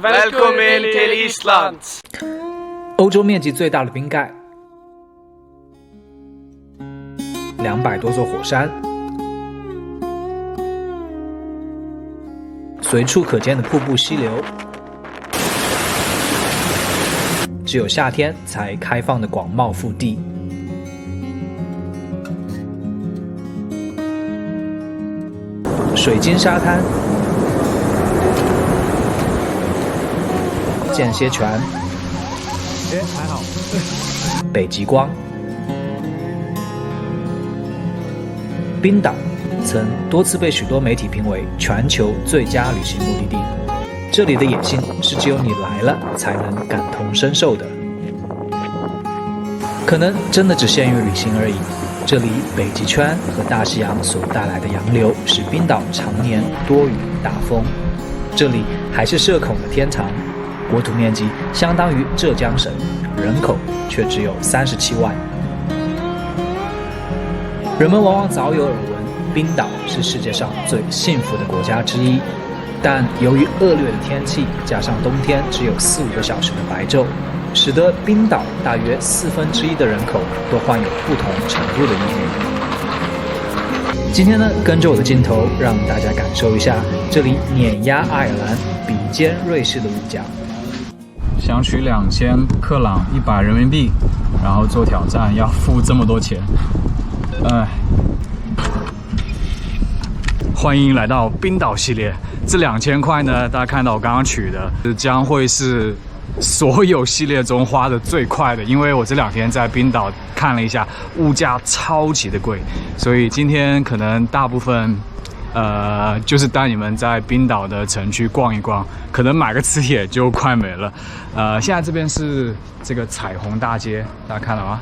Välkommen till Island。欧洲面积最大的冰盖，200多座火山，随处可见的瀑布溪流，只有夏天才开放的广袤腹地。水晶沙滩、间歇泉、还好。北极光。冰岛曾多次被许多媒体评为全球最佳旅行目的地，这里的野性是只有你来了才能感同身受的，可能真的只限于旅行而已。这里北极圈和大西洋所带来的洋流使冰岛常年多雨大风，这里还是社恐的天堂，国土面积相当于浙江省，人口却只有37万。人们往往早有耳闻，冰岛是世界上最幸福的国家之一，但由于恶劣的天气，加上冬天只有4-5个小时的白昼，使得冰岛大约1/4的人口都患有不同程度的抑郁。今天呢，跟着我的镜头，让大家感受一下这里碾压爱尔兰、比肩瑞士的物价。想取2000克朗100人民币，然后做挑战要付这么多钱，欢迎来到冰岛系列。这2000块呢，大家看到我刚刚取的，将会是所有系列中花的最快的，因为我这2天在冰岛看了一下，物价超级的贵，所以今天可能大部分就是带你们在冰岛的城区逛一逛，可能买个吃也就快没了。现在这边是这个彩虹大街，大家看到吗？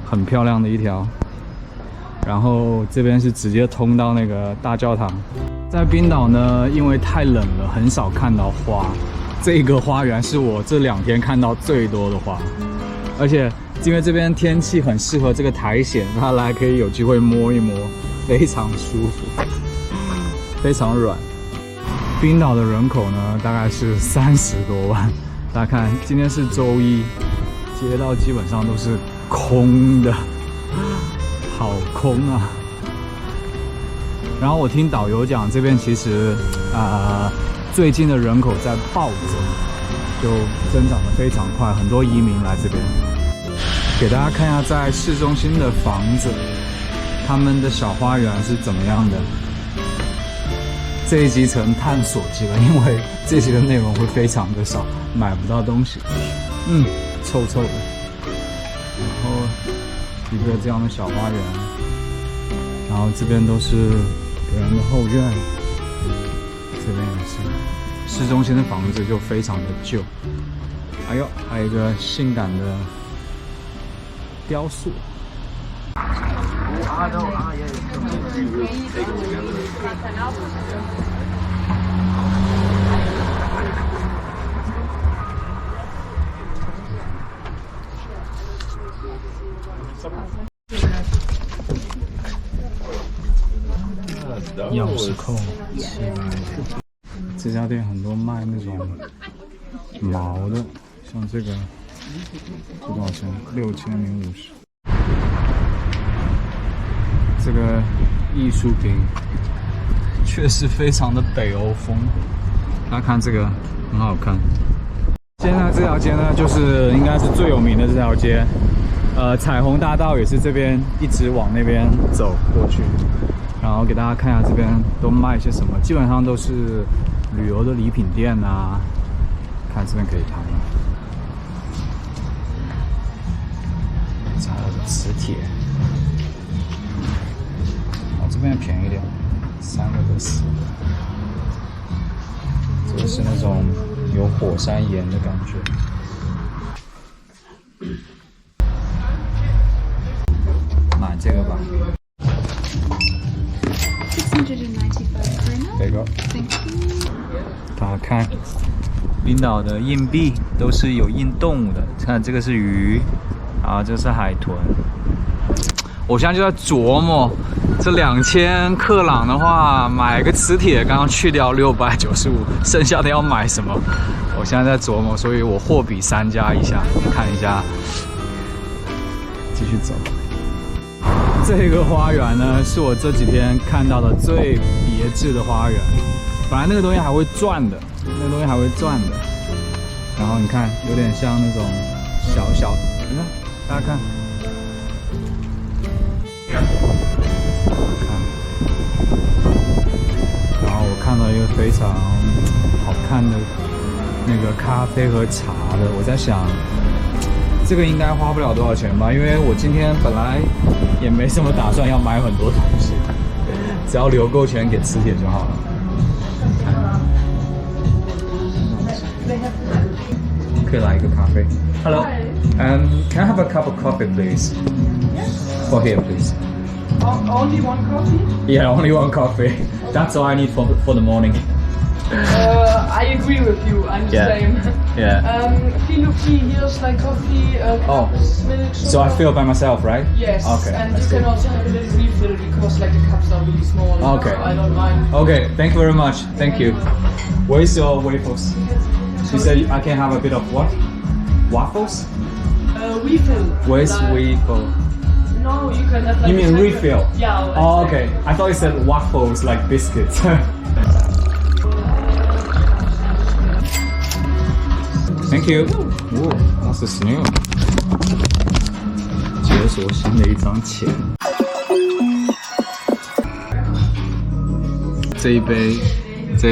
很漂亮的一条。然后这边是直接通到那个大教堂。在冰岛呢，因为太冷了，很少看到花。这个花园是我这2天看到最多的花，而且因为这边天气很适合这个苔藓，它来可以有机会摸一摸，非常舒服，非常软。冰岛的人口呢，大概是30多万。大家看，今天是周一，街道基本上都是空的，好空啊！然后我听导游讲，这边其实最近的人口在暴增，就增长得非常快，很多移民来这边。给大家看一下在市中心的房子，他们的小花园是怎么样的。这一集成探索集了，因为这集的内容会非常的少，买不到东西，臭臭的。然后一个这样的小花园，然后这边都是别人的后院，这边也是。市中心的房子就非常的旧。哎呦，还有一个性感的雕塑。钥匙扣700。这家店很多卖那种毛的，像这个多少钱？6050。这个艺术品确实非常的北欧风，大家看这个很好看。现在这条街呢，就是应该是最有名的这条街，彩虹大道也是这边一直往那边走过去。然后给大家看一下这边都卖些什么，基本上都是旅游的礼品店啊。看这边可以看，还有磁铁。这边便宜点，3个都4。这个是那种有火山岩的感觉。买这个吧。这个。大家看，冰岛的硬币都是有印动物的，看这个是鱼，然后这是海豚。我现在就在琢磨，这2000克朗的话，买个磁铁刚刚去掉695，剩下的要买什么？我现在在琢磨，所以我货比三家一下，看一下，继续走。这个花园呢，是我这几天看到的最别致的花园。本来那个东西还会转的，然后你看，有点像那种小，你看，大家看，然后我看到一个非常好看的那个咖啡和茶的，我在想，这个应该花不了多少钱吧，因为我今天本来也没什么打算要买很多东西，只要留够钱给磁铁就好了。可以来一个咖啡。Hello. Can I have a cup of coffee, please? Yes. For here, please. Only one coffee? Yeah, only one coffee. That's all I need for the morning. I agree with you. I'm the same. Yeah. Feel free. Here's like coffee, cups, milk, sugar. So I fill by myself, right? Yes. Okay. And you can also have a little refill because like the cups are really small. Okay. So I don't mind. Okay. Thank you very much. Thank you. Where's your waffles? You said I can have a bit of what? Waffles? Refill. Where's like, waffle? No, you can have like. You mean refill? Yeah. Oh, okay. I thought you said waffles like biscuits. Thank you. Oh, that's new. 解锁新的一张钱。这一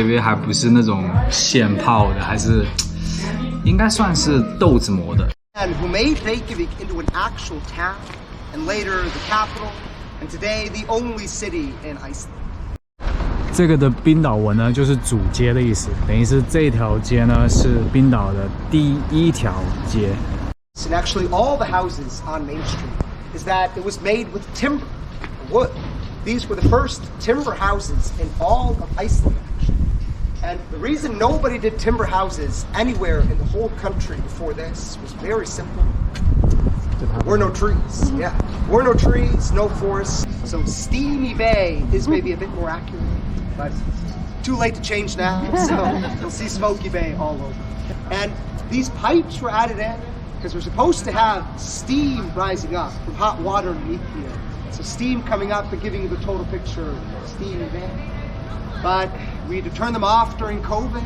杯还不是那种现泡的，还是应该算是豆子磨的。Who made Reykjavik into an actual town, and later the capital, and today the only city in Iceland. 这个的冰岛文呢，就是主街的意思，等于是这条街呢是冰岛的第一条街。And actually, all the houses on Main Street is that it was made with timber, wood. These were the first timber houses in all of Iceland, actually. And the reason nobody did timber houses anywhere in the whole country before this was very simple. There were no trees. Yeah, there were no trees, no forests. So Steamy Bay is maybe a bit more accurate, but too late to change now. So you'll see Smoky Bay all over. And these pipes were added in because we're supposed to have steam rising up from hot water underneath here. So steam coming up and giving you the total picture of Steamy Bay. But we had to turn them off during COVID.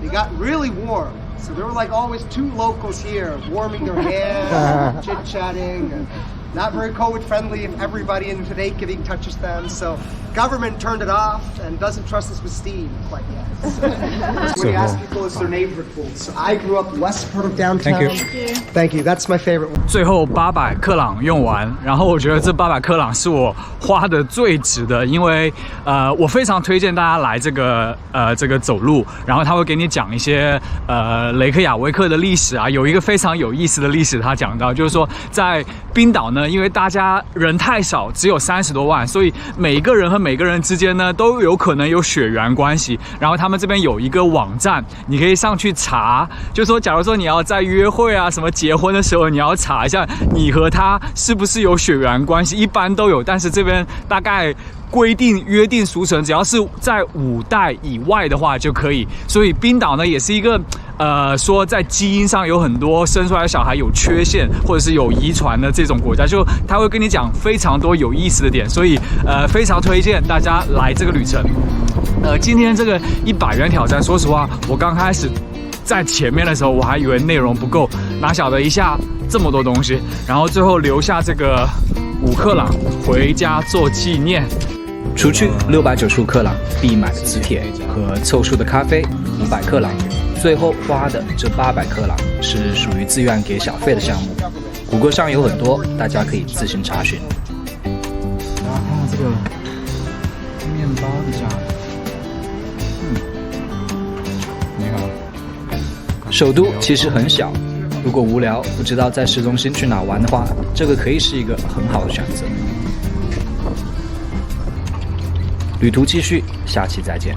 They got really warm. So there were like always 2 locals here warming their hands, chit-chatting. Not very COVID friendly if everybody in Reykjavik touches them. So government turned it off and doesn't trust us with steam quite yet. So when you ask people, it's their neighborhood pool. So I grew up west part of downtown. Thank you. Thank you. That's my favorite one. 最后800克朗用完，然后我觉得这800克朗是我花的最值的，因为我非常推荐大家来这个走路，然后他会给你讲一些雷克雅维克的历史啊，有一个非常有意思的历史，他讲到就是说在冰岛呢，因为大家人太少，只有30多万，所以每一个人和每个人之间呢都有可能有血缘关系。然后他们这边有一个网站，你可以上去查，就说假如说你要在约会啊什么结婚的时候，你要查一下你和他是不是有血缘关系，一般都有，但是这边大概规定约定俗成，只要是在5代以外的话就可以。所以冰岛呢也是一个说在基因上有很多生出来的小孩有缺陷或者是有遗传的这种国家，就他会跟你讲非常多有意思的点，所以非常推荐大家来这个旅程。今天这个100元挑战，说实话，我刚开始在前面的时候我还以为内容不够，哪晓得一下这么多东西，然后最后留下这个5克朗回家做纪念。除去695克朗必买的磁铁和凑数的咖啡500克朗，最后花的这800克朗是属于自愿给小费的项目。谷歌上有很多，大家可以自行查询。大家看看这个面包的价格，你好。首都其实很小，如果无聊不知道在市中心去哪玩的话，这个可以是一个很好的选择。旅途继续，下期再见。